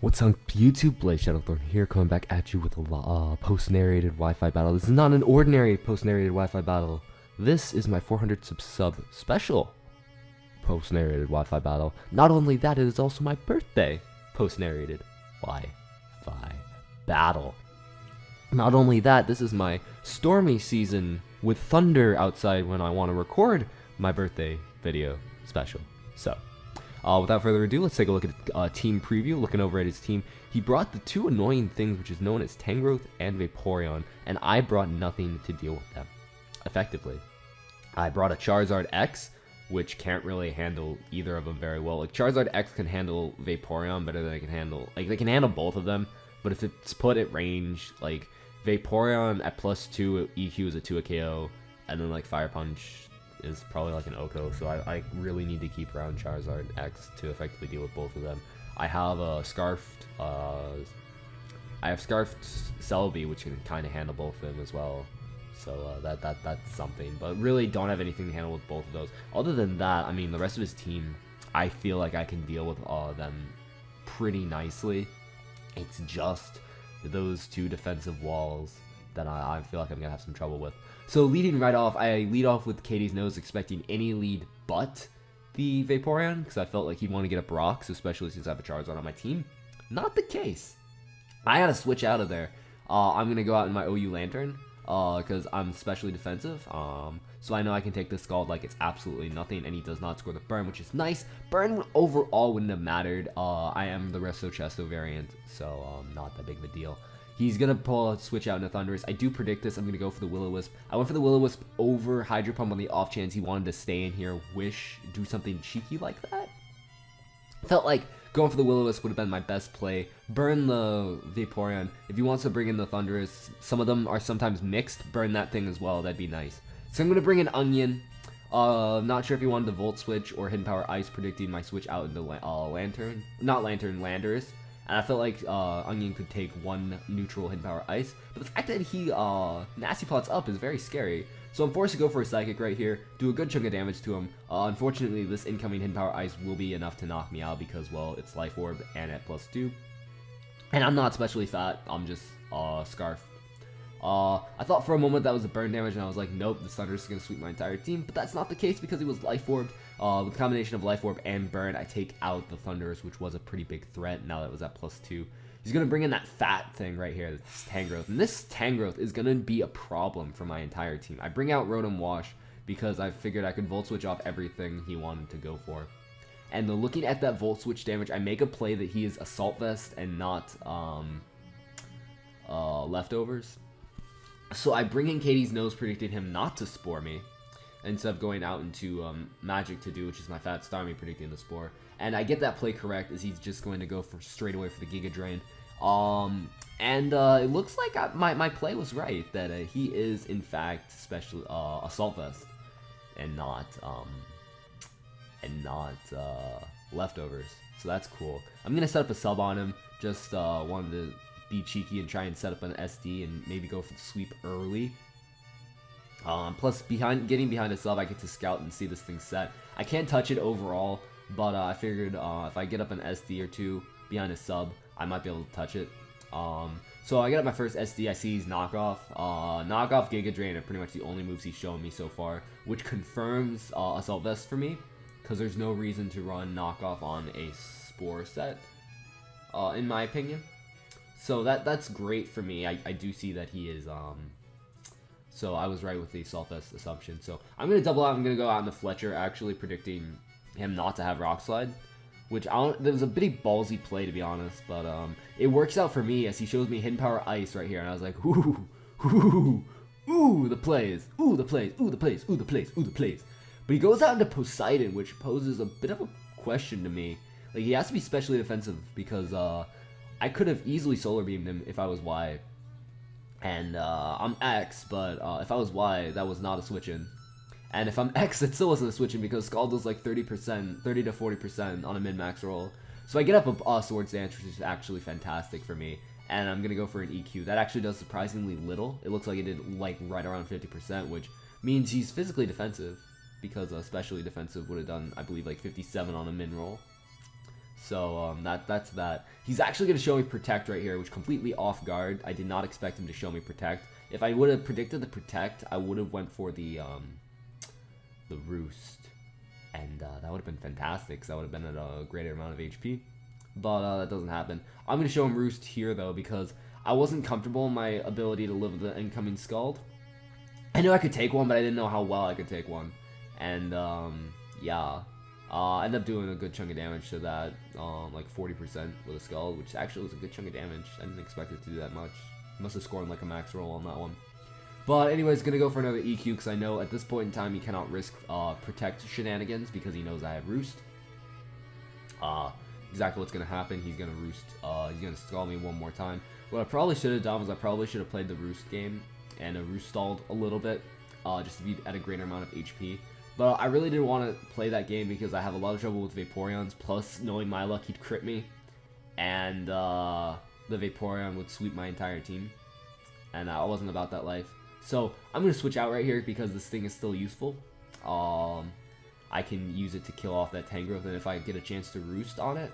What's on YouTube? Blazeshadowthorn here, coming back at you with a post-narrated Wi-Fi battle. This is not an ordinary post-narrated Wi-Fi battle. This is my 400 sub special post-narrated Wi-Fi battle. Not only that, it is also my birthday post-narrated Wi-Fi battle. Not only that, this is my stormy season with thunder outside when I want to record my birthday video special. So, without further ado, let's take a look at team preview. Looking over at his team, he brought the two annoying things, which is known as Tangrowth and Vaporeon, and I brought nothing to deal with them effectively. I brought a Charizard X, which can't really handle either of them very well. Like, Charizard X can handle Vaporeon better than I can handle, like, they can handle both of them, but if it's put at range, like, Vaporeon at +2 EQ is a 2 KO, and then like Fire Punch is probably like an Oko, so I really need to keep around Charizard X to effectively deal with both of them. I have a Scarfed Celebi, which can kind of handle both of them as well. So that's something, but really don't have anything to handle with both of those. Other than that, I mean, the rest of his team, I feel like I can deal with all of them pretty nicely. It's just those two defensive walls that I feel like I'm gonna have some trouble with. So leading right off, I lead off with Katie's Nose, expecting any lead but the Vaporeon, because I felt like he'd want to get up rocks, especially since I have a Charizard on my team. Not the case. I gotta switch out of there. I'm gonna go out in my OU Lantern, because I'm specially defensive. So I know I can take this Scald like it's absolutely nothing, and he does not score the burn, which is nice. Burn overall wouldn't have mattered. I am the Resto Chesto variant, so not that big of a deal. He's going to pull a switch out into Thundurus. I do predict this. I'm going to go for the Will-O-Wisp. I went for the Will-O-Wisp over Hydro Pump on the off chance he wanted to stay in here, do something cheeky like that. Felt like going for the Will-O-Wisp would have been my best play. Burn the Vaporeon. If he wants to bring in the Thundurus, some of them are sometimes mixed. Burn that thing as well. That'd be nice. So I'm going to bring in Onion. Not sure if he wanted to Volt Switch or Hidden Power Ice, predicting my switch out into Landorus. And I felt like Onion could take one neutral Hidden Power Ice. But the fact that he Nasty Plots up is very scary. So I'm forced to go for a Psychic right here, do a good chunk of damage to him. Unfortunately, this incoming Hidden Power Ice will be enough to knock me out because, well, it's Life Orb and at +2. And I'm not especially fat, I'm just Scarf. I thought for a moment that was a burn damage, and I was like, nope, the Thundurus is going to sweep my entire team. But that's not the case because he was Life Orbed. With a combination of Life Orb and Burn, I take out the Thundurus, which was a pretty big threat now that it was at +2. He's going to bring in that fat thing right here, this Tangrowth. And this Tangrowth is going to be a problem for my entire team. I bring out Rotom Wash because I figured I could Volt Switch off everything he wanted to go for. And looking at that Volt Switch damage, I make a play that he is Assault Vest and not Leftovers. So I bring in Katie's Nose, predicting him not to Spore me, instead of going out into Magic to do, which is my Fat Starmie, predicting the Spore. And I get that play correct, as he's just going to go for straight away for the Giga Drain. It looks like my play was right, that he is in fact special Assault Vest and not Leftovers. So that's cool. I'm gonna set up a sub on him. Just wanted to be cheeky and try and set up an SD and maybe go for the sweep early. Plus, getting behind a sub, I get to scout and see this thing set. I can't touch it overall, but I figured if I get up an SD or two behind a sub, I might be able to touch it. So I get up my first SD, I see he's Knockoff. Knockoff, Giga Drain are pretty much the only moves he's shown me so far, which confirms Assault Vest for me, because there's no reason to run Knockoff on a Spore set, in my opinion. So that's great for me. I do see that he is, so I was right with the Assault Vest assumption. So I'm going to double out. I'm going to go out in the Fletcher, actually predicting him not to have Rock Slide, which that was a pretty ballsy play, to be honest, but it works out for me as he shows me Hidden Power Ice right here, and I was like, ooh, the plays, ooh, the plays, ooh, the plays, ooh, the plays, ooh, the plays. But he goes out into Poseidon, which poses a bit of a question to me. Like, he has to be specially defensive because, I could have easily Solar Beamed him if I was Y. And I'm X, but if I was Y, that was not a switch-in. And if I'm X, it still wasn't a switch-in because Scald does like 30% to 40% on a min-max roll. So I get up a Swords Dance, which is actually fantastic for me. And I'm going to go for an EQ. That actually does surprisingly little. It looks like it did like right around 50%, which means he's physically defensive. Because especially defensive would have done, I believe, like 57 on a min roll. So that's that. He's actually going to show me Protect right here, which completely off guard. I did not expect him to show me Protect. If I would have predicted the Protect, I would have went for the Roost. And that would have been fantastic, because I would have been at a greater amount of HP. But that doesn't happen. I'm going to show him Roost here, though, because I wasn't comfortable in my ability to live with the incoming Scald. I knew I could take one, but I didn't know how well I could take one. And, yeah. I ended up doing a good chunk of damage to that, like 40% with a Scald, which actually was a good chunk of damage. I didn't expect it to do that much. Must have scored like a max roll on that one. But anyways, gonna go for another EQ, because I know at this point in time he cannot risk Protect shenanigans, because he knows I have Roost. Exactly what's gonna happen, he's gonna Roost, he's gonna Scald me one more time. What I probably should have done was I probably should have played the Roost game, and Roost stalled a little bit, just to be at a greater amount of HP. But I really didn't want to play that game because I have a lot of trouble with Vaporeons, plus knowing my luck he'd crit me, and the Vaporeon would sweep my entire team, and I wasn't about that life. So I'm going to switch out right here because this thing is still useful. I can use it to kill off that Tangrowth, and if I get a chance to Roost on it,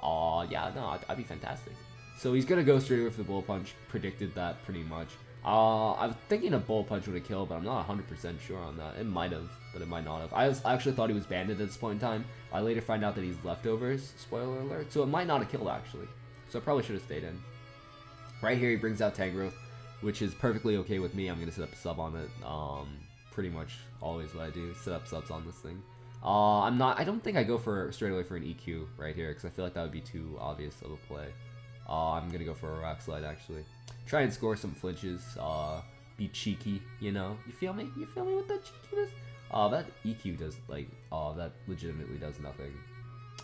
yeah, no, I'd be fantastic. So he's going to go straight away for the Bullet Punch, predicted that pretty much. I was thinking a Bullet Punch would have killed, but I'm not 100% sure on that. It might have, but it might not have. I actually thought he was banded at this point in time. I later find out that he's leftovers, spoiler alert, so it might not have killed actually. So I probably should have stayed in. Right here he brings out Tangrowth, which is perfectly okay with me. I'm going to set up a sub on it. Pretty much always what I do, set up subs on this thing. I don't think I go for straight away for an EQ right here, because I feel like that would be too obvious of a play. I'm going to go for a Rock Slide actually. Try and score some flinches, be cheeky, you know? You feel me? You feel me with that cheekiness? That EQ does, like, that legitimately does nothing.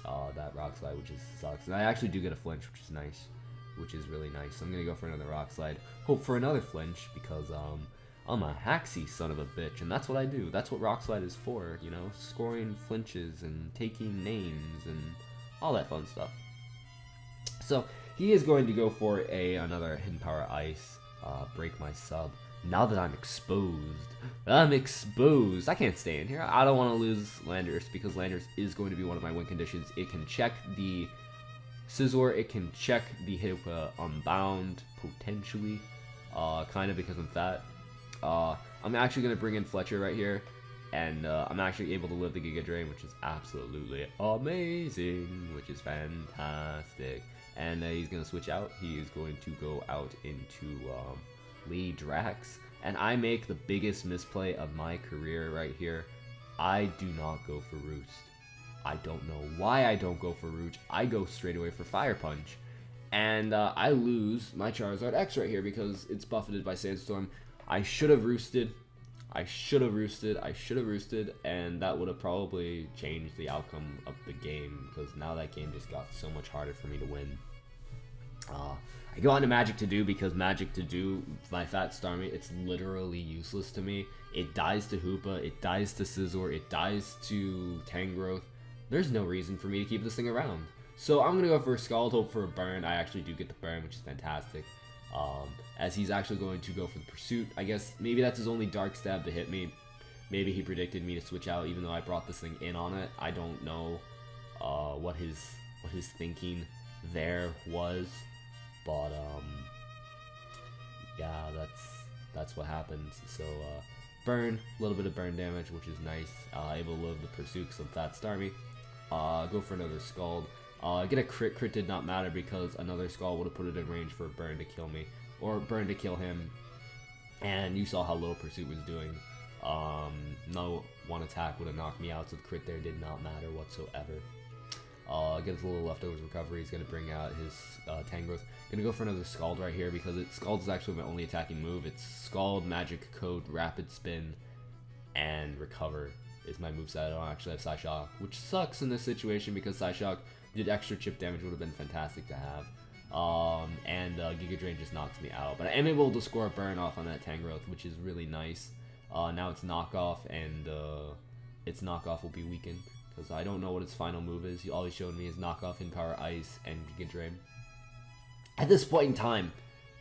That Rock Slide, which sucks. And I actually do get a flinch, which is nice. Which is really nice. So I'm gonna go for another Rock Slide. Hope for another flinch, because, I'm a haxy son of a bitch, and that's what I do. That's what Rock Slide is for, you know? Scoring flinches and taking names and all that fun stuff. So he is going to go for another Hidden Power Ice, break my sub. Now that I'm exposed, I can't stay in here. I don't want to lose Landorus, because Landorus is going to be one of my win conditions. It can check the Scizor, it can check the Hidden Unbound, potentially, kind of because I'm fat. I'm actually going to bring in Fletcher right here, and I'm actually able to live the Giga Drain, which is absolutely amazing, which is fantastic. And he's going to switch out. He is going to go out into Lady Drax. And I make the biggest misplay of my career right here. I do not go for Roost. I don't know why I don't go for Roost. I go straight away for Fire Punch. And I lose my Charizard X right here because it's buffeted by Sandstorm. I should have roosted. I should have roosted, and that would have probably changed the outcome of the game, because now that game just got so much harder for me to win. I go on to Magic to Do, because Magic to Do, my Fat Starmie, it's literally useless to me. It dies to Hoopa, it dies to Scizor, it dies to Tangrowth. There's no reason for me to keep this thing around. So I'm going to go for a Scald, hope for a burn. I actually do get the burn, which is fantastic. As he's actually going to go for the Pursuit. I guess maybe that's his only Dark Stab to hit me. Maybe he predicted me to switch out, even though I brought this thing in on it. I don't know what his thinking there was, but yeah, that's what happens. So burn, a little bit of burn damage, which is nice. Able to live the Pursuit because I'm Fat Starmie. Go for another Scald. Get a crit. Crit did not matter because another Scald would have put it in range for a burn to kill me, or burn to kill him. And you saw how little Pursuit was doing. No one attack would have knocked me out, so the crit there did not matter whatsoever. Gets a little leftovers recovery. He's gonna bring out his Tangrowth. Gonna go for another Scald right here because Scald is actually my only attacking move. It's Scald, Magic Code, Rapid Spin, and Recover is my moveset. I don't actually have Psyshock, which sucks in this situation because Psyshock did extra chip damage, would have been fantastic to have. And Giga Drain just knocks me out. But I am able to score a burn off on that Tangrowth, which is really nice. Now it's knockoff, and its knockoff will be weakened because I don't know what its final move is. He always showed me his knockoff in Power Ice and Giga Drain. At this point in time,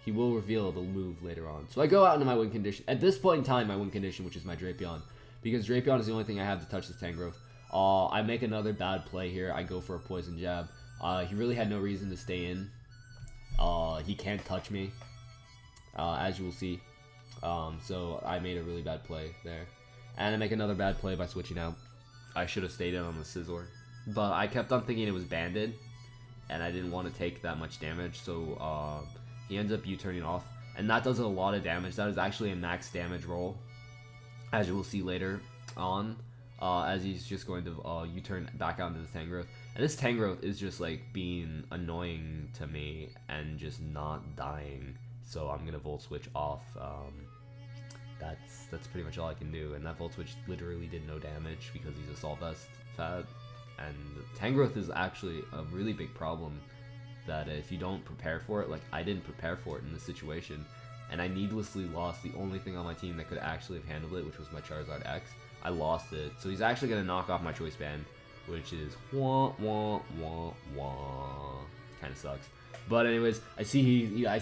he will reveal the move later on. So I go out into my win condition. At this point in time, my win condition, which is my Drapion, because Drapion is the only thing I have to touch this Tangrowth. I make another bad play here. I go for a Poison Jab. He really had no reason to stay in. He can't touch me, as you will see. So I made a really bad play there. And I make another bad play by switching out. I should have stayed in on the Scizor. But I kept on thinking it was banded, and I didn't want to take that much damage, so he ends up U-turning off. And that does a lot of damage. That is actually a max damage roll, as you will see later on, as he's just going to U-turn back out into the Tangrowth. And this Tangrowth is just like being annoying to me and just not dying. So I'm gonna Volt Switch off. That's pretty much all I can do. And that Volt Switch literally did no damage because he's a Assault Vest fat. And Tangrowth is actually a really big problem that if you don't prepare for it, like I didn't prepare for it in this situation, and I needlessly lost the only thing on my team that could actually have handled it, which was my Charizard X. I lost it, so he's actually going to knock off my Choice Band, which is wah wah wah wah. Kind of sucks. But anyways, I see I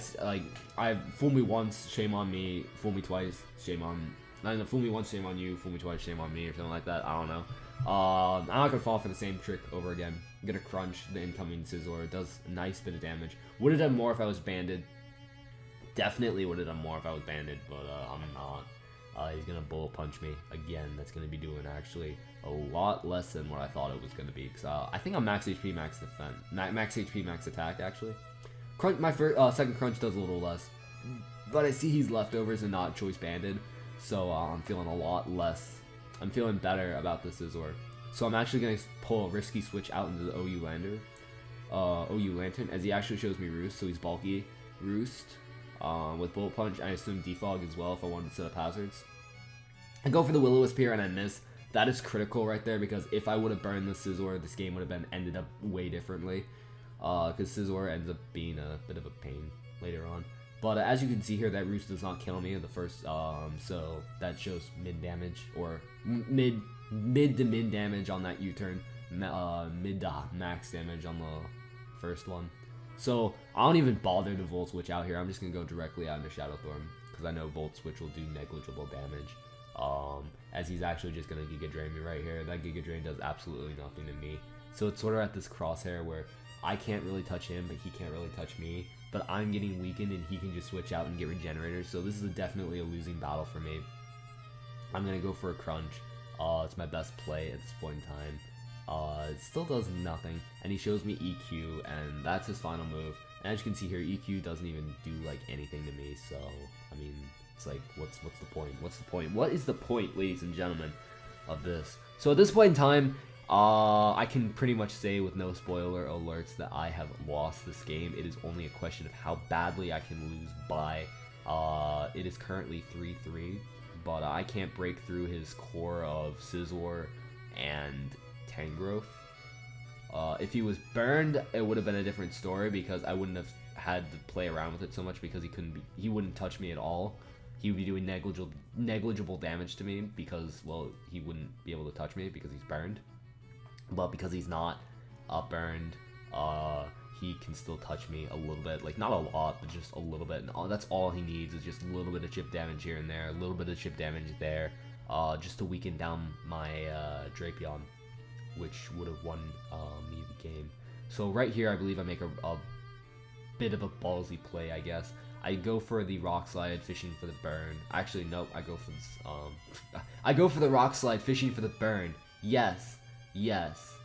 fool me once, shame on me. Fool me twice, shame on. Not fool me once, shame on you. Fool me twice, shame on me, or something like that. I don't know. I'm not gonna fall for the same trick over again. I'm gonna crunch the incoming Scizor. It does a nice bit of damage. Would have done more if I was banded. Definitely would have done more if I was banded, but I'm not. He's gonna bullet punch me again. That's gonna be doing actually a lot less than what I thought it was gonna be. Cause I think I'm max HP, max defense, max HP, max attack actually. Crunch, my second crunch does a little less, but I see he's leftovers and not choice banded, so I'm feeling a lot less. I'm feeling better about the Scizor. So I'm actually going to pull a risky switch out into the OU Lantern, as he actually shows me Roost, so he's bulky Roost with Bullet Punch. I assume Defog as well if I wanted to set up hazards. I go for the Will-O-Wisp here and I miss. That is critical right there, because if I would have burned the Scizor, this game would have ended up way differently. Because Scizor ends up being a bit of a pain later on. But as you can see here, that Roost does not kill me in the first, so that shows mid damage, or mid to mid damage on that U-turn, mid to max damage on the first one. So I don't even bother to Volt Switch out here. I'm just gonna go directly out into Shadowthorn because I know Volt Switch will do negligible damage. As he's actually just gonna Giga Drain me right here. That Giga Drain does absolutely nothing to me. So it's sort of at this crosshair where I can't really touch him, but he can't really touch me. But I'm getting weakened and he can just switch out and get regenerators. So this is definitely a losing battle for me. I'm going to go for a crunch. It's my best play at this point in time. It still does nothing. And he shows me EQ, and that's his final move. And as you can see here, EQ doesn't even do like anything to me. So, I mean, it's like, what's the point? What's the point? What is the point, ladies and gentlemen, of this? So at this point in time, I can pretty much say with no spoiler alerts that I have lost this game. It is only a question of how badly I can lose by. It is currently 3-3, but I can't break through his core of Scizor and Tangrowth. If he was burned, it would have been a different story because I wouldn't have had to play around with it so much because he wouldn't touch me at all. He would be doing negligible damage to me because, well, he wouldn't be able to touch me because he's burned. But because he's not burned, he can still touch me a little bit. Like, not a lot, but just a little bit. And that's all he needs is just a little bit of chip damage here and there, a little bit of chip damage there, just to weaken down my Drapion, which would have won me the game. So right here, I believe I make a bit of a ballsy play, I guess. I go for the Rock Slide, fishing for the burn. Actually, nope, I go for this, I go for the Rock Slide, fishing for the burn. Yes. Yes,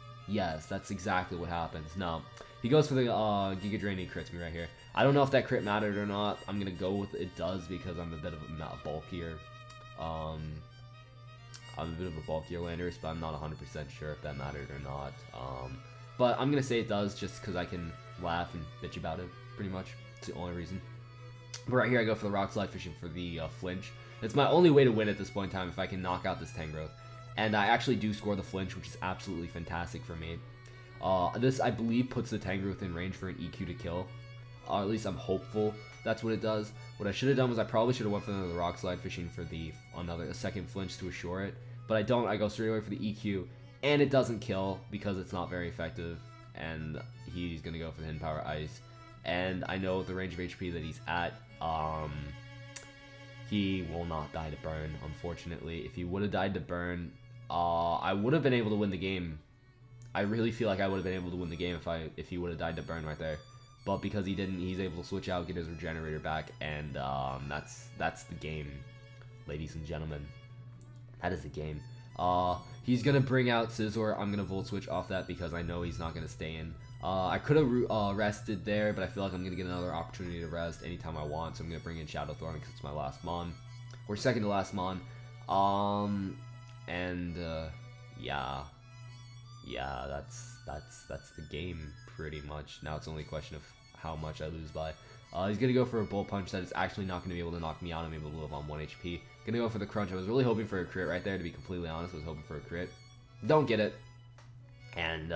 that's exactly what happens. No, he goes for the Giga Drain, he crits me right here. I don't know if that crit mattered or not. I'm gonna go with it does because I'm a bit of a bulkier. I'm a bit of a bulkier Landorus, but I'm not 100% sure if that mattered or not. But I'm gonna say it does just because I can laugh and bitch about it. Pretty much, it's the only reason. But right here, I go for the Rock Slide, fishing for the flinch. It's my only way to win at this point in time if I can knock out this Tangrowth. And I actually do score the flinch, which is absolutely fantastic for me. This, I believe, puts the Tangrowth in range for an EQ to kill. Or at least I'm hopeful that's what it does. What I should have done was I probably should have went for the Rock Slide, fishing for a second flinch to assure it. But I don't. I go straight away for the EQ. And it doesn't kill because it's not very effective. And he's going to go for the Hidden Power Ice. And I know the range of HP that he's at, he will not die to burn, unfortunately. If he would have died to burn, I would have been able to win the game. I really feel like I would have been able to win the game if he would have died to burn right there. But because he didn't, he's able to switch out, get his regenerator back, and that's the game, ladies and gentlemen. That is the game. He's gonna bring out Scizor. I'm gonna Volt Switch off that because I know he's not gonna stay in. I could have rested there, but I feel like I'm gonna get another opportunity to rest anytime I want. So I'm gonna bring in Shadowthorn because it's my last mon, or second to last mon. Yeah, that's the game pretty much. Now it's only a question of how much I lose by. He's gonna go for a Bullet Punch that is actually not gonna be able to knock me out. I'm able to live on 1 HP. Gonna go for the Crunch. I was really hoping for a crit right there, to be completely honest. I was hoping for a crit. Don't get it. And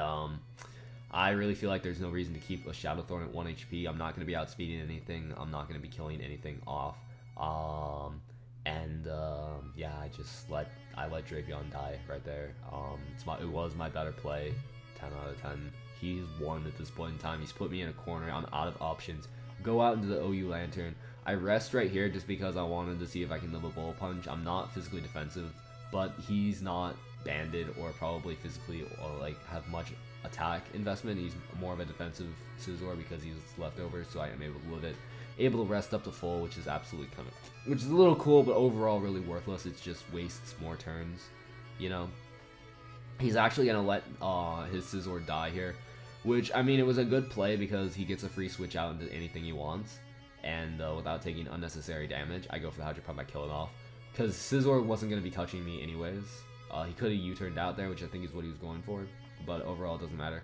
I really feel like there's no reason to keep a Shadowthorn at 1 HP. I'm not gonna be outspeeding anything. I'm not gonna be killing anything off. Yeah, I let Drapion die right there. It was my better play. 10 out of 10. He's won at this point in time. He's put me in a corner. I'm out of options. Go out into the OU Lantern. I rest right here just because I wanted to see if I can live a Bullet Punch. I'm not physically defensive, but he's not banded or probably physically or like have much attack investment. He's more of a defensive Scizor because he's leftover, so I am able to live it. Able to rest up to full, which is absolutely which is a little cool, but overall really worthless. It just wastes more turns, you know. He's actually gonna let his Scizor die here, which, I mean, it was a good play because he gets a free switch out into anything he wants, and without taking unnecessary damage. I go for the Hydro Pump, I kill it off because Scizor wasn't gonna be touching me anyways. He could have U-turned out there, which I think is what he was going for, but overall it doesn't matter.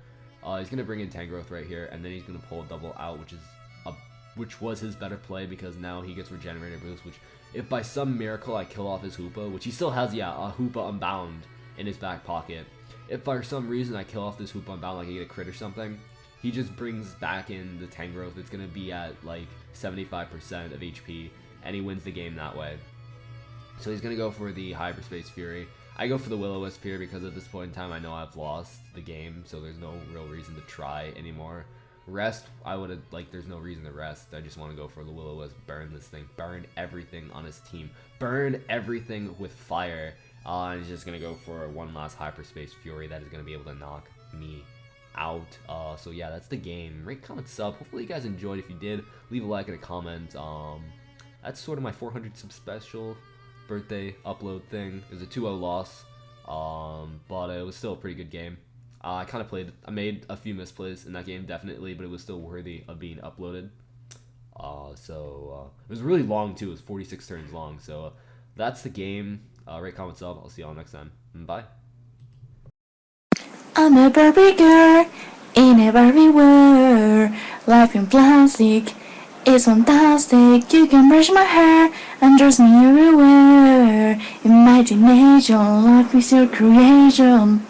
He's gonna bring in Tangrowth right here, and then he's gonna pull a double out, which was his better play because now he gets Regenerator Boost, which if by some miracle I kill off his Hoopa, which he still has, yeah, a Hoopa Unbound in his back pocket. If for some reason I kill off this Hoopa Unbound, like I get a crit or something, he just brings back in the Tangrowth. It's going to be at like 75% of HP, and he wins the game that way. So he's going to go for the Hyperspace Fury. I go for the Will-O-Wisp here because at this point in time I know I've lost the game, so there's no real reason to try anymore. Rest, there's no reason to rest. I just want to go for the Will-O-Wisp, burn this thing, burn everything on his team, burn everything with fire. And he's just going to go for one last Hyperspace Fury that is going to be able to knock me out. So yeah, that's the game. Rate, comment, sub. Hopefully you guys enjoyed. If you did, leave a like and a comment. That's sort of my 400 sub special birthday upload thing. It was a 2-0 loss, but it was still a pretty good game. I made a few misplays in that game, definitely, but it was still worthy of being uploaded. It was really long too. It was 46 turns long. So that's the game. Rate, comment, sub. I'll see y'all next time. Bye. I'm a Barbie girl in a Barbie world. Life in plastic is fantastic. You can brush my hair and dress me everywhere. Imagination, life is your creation.